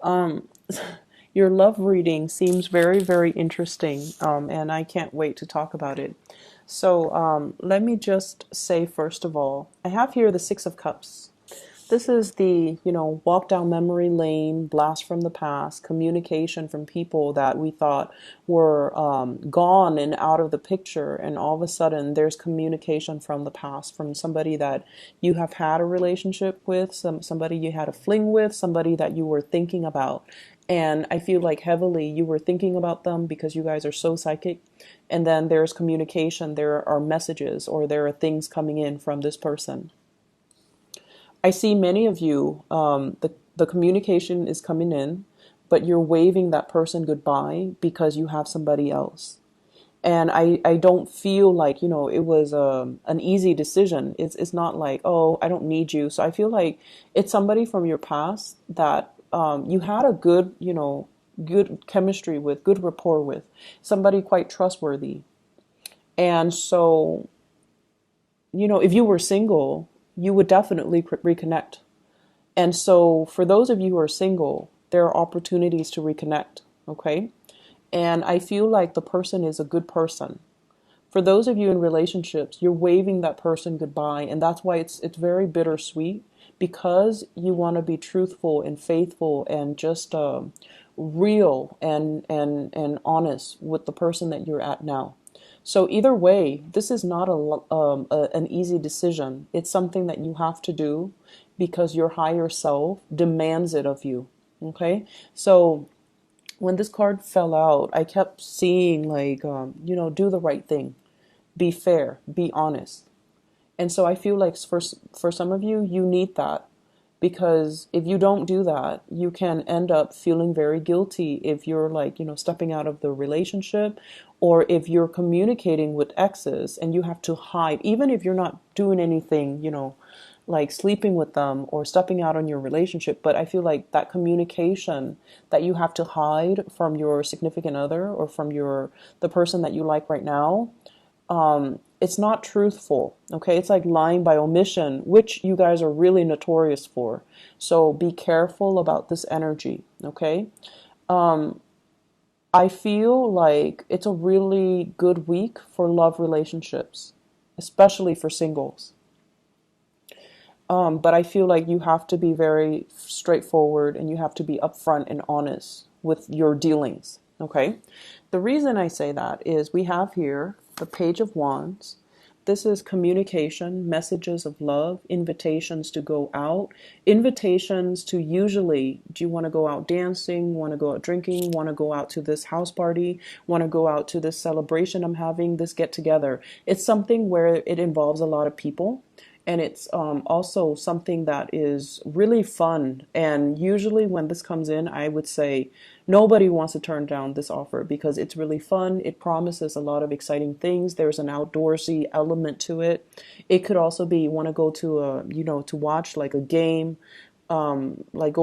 Um, your love reading seems very, very interesting, and I can't wait to talk about it. So, let me just say, first of all, I have here the Six of Cups. This is the, walk down memory lane, blast from the past, communication from people that we thought were gone and out of the picture. And all of a sudden, there's communication from the past, from somebody that you have had a relationship with, somebody you had a fling with, somebody that you were thinking about. And I feel like heavily you were thinking about them because you guys are so psychic. And then there's communication, there are messages, or there are things coming in from this person. I see many of you, the communication is coming in, but you're waving that person goodbye because you have somebody else. And I don't feel like, it was an easy decision. It's not like, oh, I don't need you. So I feel like it's somebody from your past that you had a good, good chemistry with, good rapport with, somebody quite trustworthy. And so, if you were single, you would definitely reconnect. And so, for those of you who are single, there are opportunities to reconnect, okay? And I feel like the person is a good person. For those of you in relationships, you're waving that person goodbye, and that's why it's very bittersweet because you want to be truthful and faithful and just real and honest with the person that you're at now. So either way, this is not an easy decision. It's something that you have to do because your higher self demands it of you. Okay, so when this card fell out, I kept seeing like, do the right thing, be fair, be honest. And so I feel like for some of you, you need that because if you don't do that, you can end up feeling very guilty if you're like, stepping out of the relationship or if you're communicating with exes and you have to hide, even if you're not doing anything, like sleeping with them or stepping out on your relationship. But I feel like that communication that you have to hide from your significant other or from the person that you like right now, it's not truthful. Okay, it's like lying by omission, which you guys are really notorious for. So be careful about this energy. Okay, I feel like it's a really good week for love relationships, especially for singles. But I feel like you have to be very straightforward and you have to be upfront and honest with your dealings. Okay. The reason I say that is we have here the Page of Wands. This is communication, messages of love, invitations to go out, invitations to usually, do you want to go out dancing, want to go out drinking, want to go out to this house party, want to go out to this celebration I'm having, this get together. It's something where it involves a lot of people. And it's also something that is really fun. And usually when this comes in, I would say nobody wants to turn down this offer because it's really fun. It promises a lot of exciting things. There's an outdoorsy element to it. It could also be you want to go to to watch like a game, like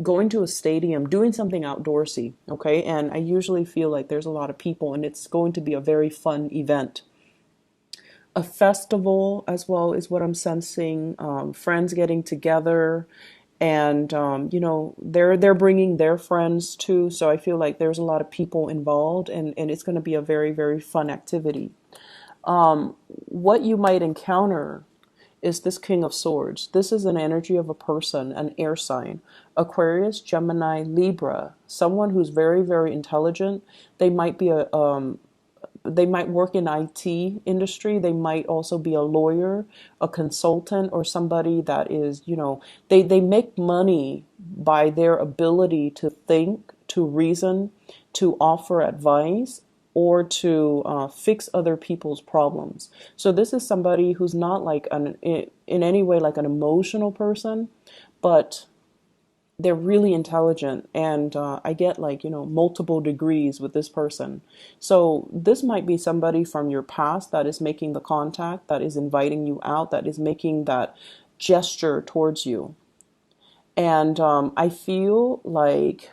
going to a stadium, doing something outdoorsy. Okay. And I usually feel like there's a lot of people and it's going to be a very fun event. A festival as well is what I'm sensing. Friends getting together, and they're bringing their friends too. So I feel like there's a lot of people involved, and it's going to be a very very fun activity. What you might encounter is this King of Swords. This is an energy of a person, an air sign. Aquarius, Gemini, Libra, someone who's very, very intelligent. They might be they might work in IT industry. They might also be a lawyer, a consultant, or somebody that is, they make money by their ability to think, to reason, to offer advice, or to fix other people's problems. So this is somebody who's not like in any way like an emotional person, but they're really intelligent, and I get like multiple degrees with this person. So this might be somebody from your past that is making the contact, that is inviting you out, that is making that gesture towards you. And I feel like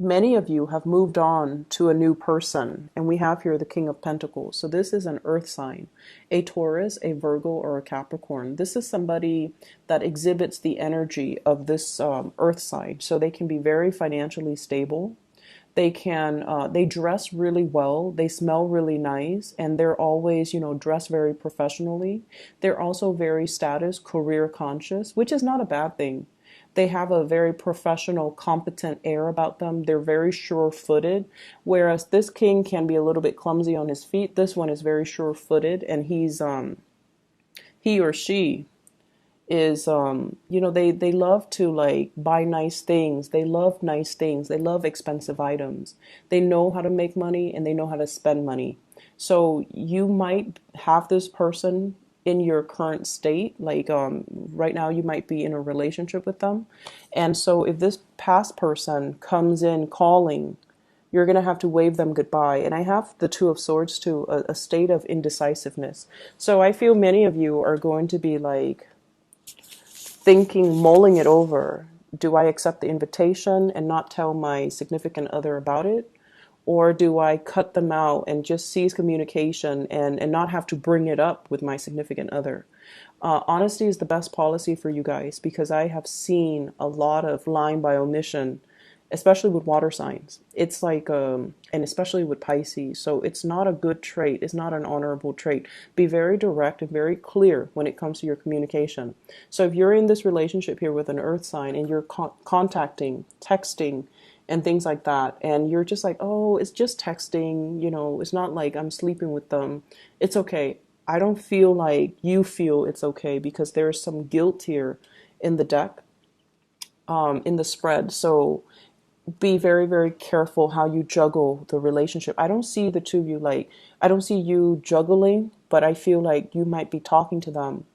many of you have moved on to a new person, and we have here the King of Pentacles. So this is an earth sign, a Taurus, a Virgo, or a Capricorn. This is somebody that exhibits the energy of this earth sign. So they can be very financially stable. They dress really well, they smell really nice, and they're always, dressed very professionally. They're also very status, career conscious, which is not a bad thing. They have a very professional, competent air about them. They're very sure-footed, whereas this king can be a little bit clumsy on his feet. This one is very sure-footed, and he or she is they love to like buy nice things. They love nice things. They love expensive items. They know how to make money and they know how to spend money. So you might have this person in your current state, like right now you might be in a relationship with them, and so if this past person comes in calling, you're going to have to wave them goodbye. And I have the Two of Swords too, a state of indecisiveness. So I feel many of you are going to be like thinking, mulling it over. Do I accept the invitation and not tell my significant other about it? Or do I cut them out and just cease communication and not have to bring it up with my significant other? Honesty is the best policy for you guys, because I have seen a lot of lying by omission, especially with water signs. It's like, and especially with Pisces. So it's not a good trait. It's not an honorable trait. Be very direct and very clear when it comes to your communication. So if you're in this relationship here with an earth sign and you're contacting, texting, and things like that, and you're just like, oh, it's just texting, it's not like I'm sleeping with them. It's okay. I don't feel like you feel it's okay, because there is some guilt here in the deck, in the spread. So be very, very careful how you juggle the relationship. I don't see the two of you I don't see you juggling, but I feel like you might be talking to them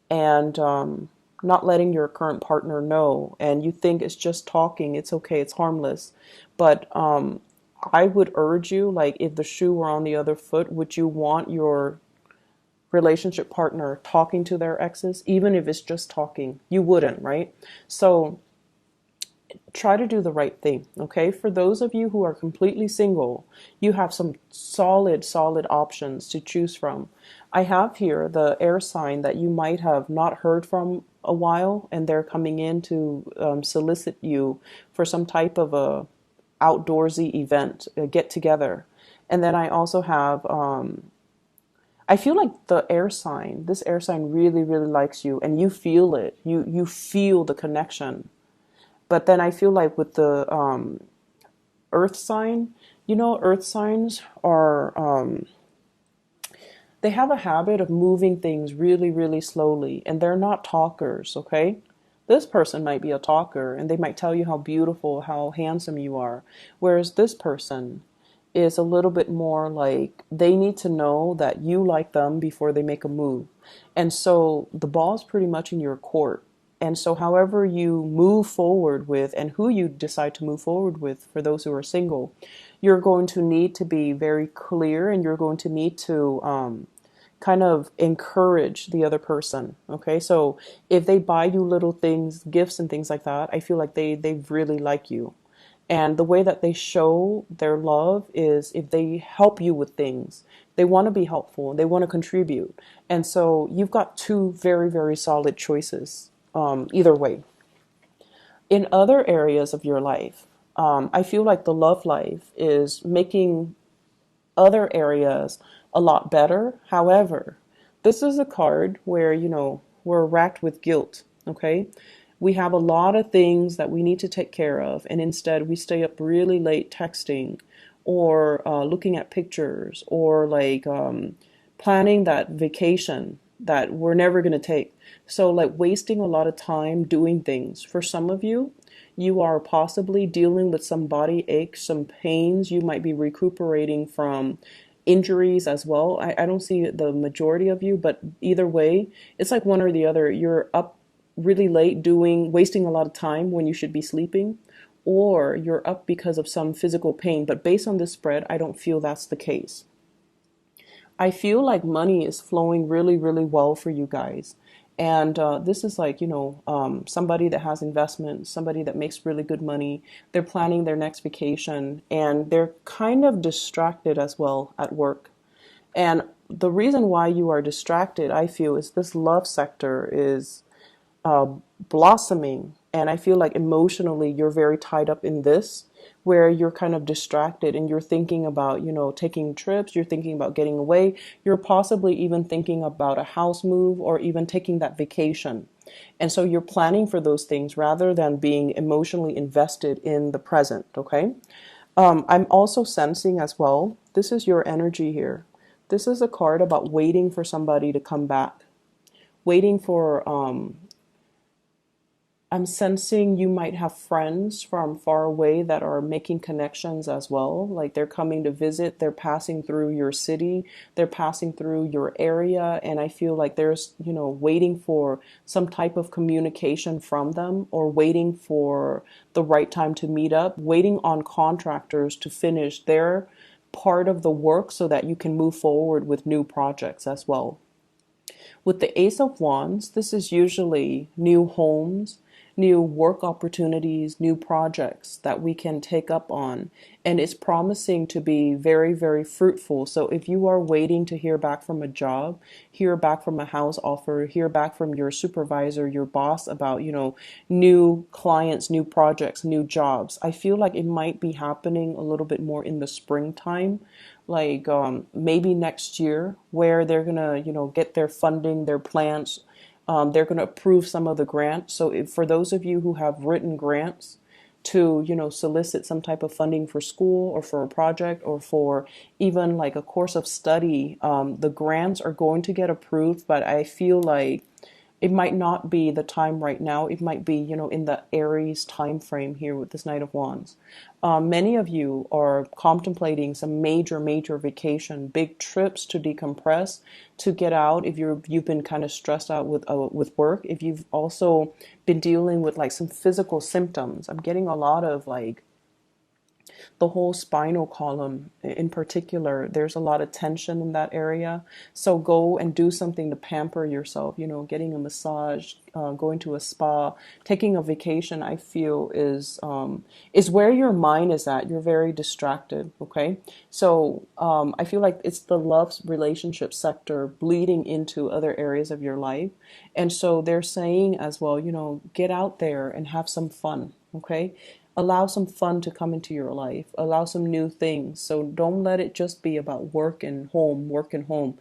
and not letting your current partner know. And you think it's just talking. It's okay. It's harmless. But I would urge you, like, if the shoe were on the other foot, would you want your relationship partner talking to their exes, even if it's just talking? You wouldn't, right? So try to do the right thing, okay? For those of you who are completely single, you have some solid options to choose from. I have here the air sign that you might have not heard from a while, and they're coming in to solicit you for some type of a outdoorsy event, a get together. And then I also have, I feel like this air sign really, really likes you, and you feel it. You feel the connection. But then I feel like with the earth sign, earth signs are, they have a habit of moving things really, really slowly, and they're not talkers, okay? This person might be a talker, and they might tell you how beautiful, how handsome you are. Whereas this person is a little bit more like, they need to know that you like them before they make a move. And so the ball's pretty much in your court. And so however you move forward with, and who you decide to move forward with, for those who are single, you're going to need to be very clear, and you're going to need to kind of encourage the other person. Okay, so if they buy you little things, gifts and things like that, I feel like they really like you. And the way that they show their love is if they help you with things. They want to be helpful. They want to contribute. And so you've got two very, very solid choices. Either way. In other areas of your life, I feel like the love life is making other areas a lot better. However, this is a card where, we're racked with guilt, okay? We have a lot of things that we need to take care of, and instead we stay up really late texting or looking at pictures, or like planning that vacation that we're never going to take. So like wasting a lot of time doing things. For some of you, you are possibly dealing with some body aches, some pains. You might be recuperating from injuries as well. I don't see the majority of you, but either way, it's like one or the other. You're up really late wasting a lot of time when you should be sleeping, or you're up because of some physical pain. But based on this spread, I don't feel that's the case. I feel like money is flowing really, really well for you guys. And this is like, somebody that has investments, somebody that makes really good money. They're planning their next vacation and they're kind of distracted as well at work. And the reason why you are distracted, I feel, is this love sector is uh, blossoming. And I feel like emotionally you're very tied up in this, where you're kind of distracted and you're thinking about, taking trips, you're thinking about getting away, you're possibly even thinking about a house move or even taking that vacation. And so you're planning for those things rather than being emotionally invested in the present, okay? I'm also sensing as well, this is your energy here. This is a card about waiting for somebody to come back, waiting for I'm sensing you might have friends from far away that are making connections as well. Like they're coming to visit, they're passing through your city, they're passing through your area. And I feel like there's, waiting for some type of communication from them or waiting for the right time to meet up, waiting on contractors to finish their part of the work so that you can move forward with new projects as well. With the Ace of Wands, this is usually new homes, new work opportunities, new projects that we can take up on. And it's promising to be very, very fruitful. So if you are waiting to hear back from a job, hear back from a house offer, hear back from your supervisor, your boss about, new clients, new projects, new jobs, I feel like it might be happening a little bit more in the springtime, like maybe next year, where they're gonna get their funding, their plans. They're gonna approve some of the grants. So for those of you who have written grants to solicit some type of funding for school or for a project or for even like a course of study, the grants are going to get approved. But I feel like it might not be the time right now. It might be, in the Aries time frame here with this Knight of Wands. Many of you are contemplating some major, major vacation, big trips to decompress, to get out. If you've been kind of stressed out with work, if you've also been dealing with like some physical symptoms, I'm getting a lot of like the whole spinal column in particular, there's a lot of tension in that area. So go and do something to pamper yourself, getting a massage, going to a spa, taking a vacation, I feel is where your mind is at. You're very distracted, okay? So I feel like it's the love relationship sector bleeding into other areas of your life. And so they're saying as well, get out there and have some fun, okay? Allow some fun to come into your life, allow some new things. So don't let it just be about work and home, work and home.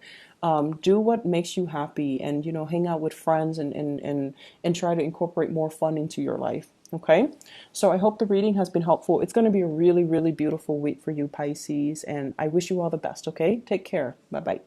Do what makes you happy, and hang out with friends, and try to incorporate more fun into your life. Okay, so I hope the reading has been helpful. It's going to be a really, really beautiful week for you, Pisces, and I wish you all the best. Okay, take care. Bye bye.